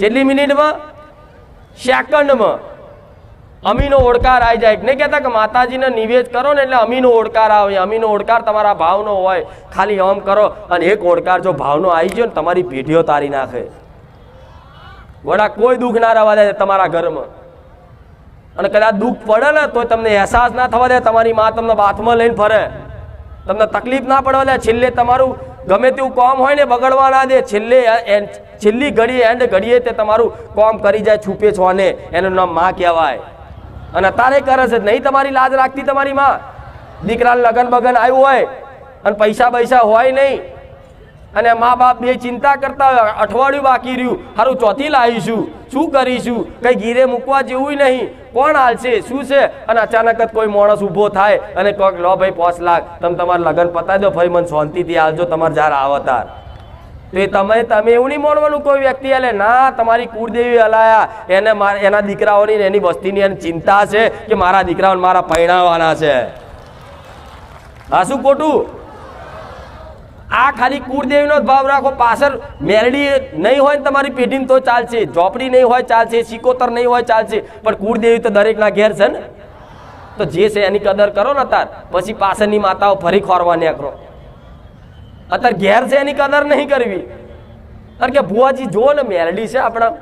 કેટલી મિનિટમાં? સેકન્ડમાં અમીનો ઓડકાર આવી જાય. નહીં કહેતા કે માતાજીને નિવેદ કરો ને એટલે અમીનો ઓડકાર આવે. અમીનો ઓડકાર તમારા ભાવનો હોય. ખાલી આમ કરો અને એક ઓડકાર જો ભાવનો આવી ગયો ને તમારી પેઢીઓ તારી નાખે. વડા કોઈ દુઃખ ના રહેવા દે તમારા ઘરમાં. અને કદાચ દુઃખ પડે ને તો તમને અહેસાસ ના થવા દે. તમારી માં તમને બાથમાં લઈને ફરે, તમને તકલીફ ના પડવા દે. છેલ્લે તમારું ગમે તેવું કામ હોય ને બગડવા ના દે. છેલ્લી ઘડીએ એન્ડ ઘડીએ તે તમારું કામ કરી જાય છૂપે છોને. એનું નામ માં કહેવાય. અને અત્યારે કરે છે નહીં તમારી લાજ રાખતી તમારી માં. દીકરાને લગન બગન આવ્યું હોય અને પૈસા હોય નહીં અને મા બાપ બે ચિંતા કરતા હોય, અઠવાડિયું બાકી રહ્યું, સારું ચોથી લાવીશું, શું કરીશું, કઈ ગીરે મૂકવા જેવું નહીં, કોણ હાલશે શું છે? અને અચાનક જ કોઈ માણસ ઊભો થાય અને કોઈક લો ભાઈ 5 લાખ તમે તમારા લગન પતાવી દો, ભાઈ મને શાંતિથી આવજો તમારે જ્યારે આવો તાર. તો એ તમે એવું નહીં માનવાનું કોઈ વ્યક્તિ હાલે ના. તમારી કુળદેવી હલાયા એને એના દીકરાઓની એની વસ્તીની એને ચિંતા છે કે મારા દીકરાઓને મારા પૈણાવાના છે. હા શું ખોટું? આ ખાલી કુળદેવીનો જ ભાવ રાખો. પાછળ મેરડી નહીં હોય ને તમારી પેઢીને તો ચાલશે, ઝોપડી નહીં હોય ચાલશે, સિકોતર નહીં હોય ચાલશે, પણ કુળદેવી તો દરેકના ઘેર છે ને. તો જે છે એની કદર કરો ને તાર, પછી પાછળની માતાઓ ફરી ખોરવા નીકળો. અત્યારે ઘેર છે એની કદર નહીં કરવી. કારણ કે ભુવાજી જો ને મેરડી છે આપણા,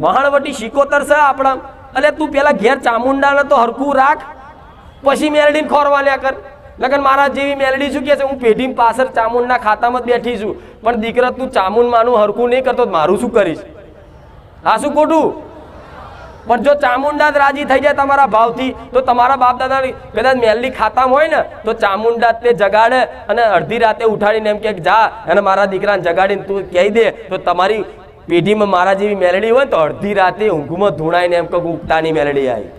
વહાણવટી સિકોતર છે આપણા. એટલે તું પેલા ઘેર ચામુંડાને તો હરખું રાખ, પછી મેરડીને ખોરવા નીકળ. લગન મારા જેવી મેલડી શું કે છે, હું પેઢી પાછળ ચામુંડના ખાતામાં જ બેઠી છું, પણ દીકરા તું ચામુંડ માનું હરખું નહીં કરતો મારું શું કરીશ? હા શું ખોટું? પણ જો ચામુંડા જ રાજી થઈ જાય તમારા ભાવથી તો તમારા બાપ દાદા કદાચ મેલડી ખાતામાં હોય ને તો ચામુંડા તે જગાડે અને અડધી રાતે ઉઠાડીને એમ કે જા અને મારા દીકરાને જગાડીને તું કહી દે તો તમારી પેઢીમાં મારા જેવી મેલડી હોય તો અડધી રાતે ઊંઘમાં ધૂણાઈને એમ કે ઉગતાની મેલડી આવી.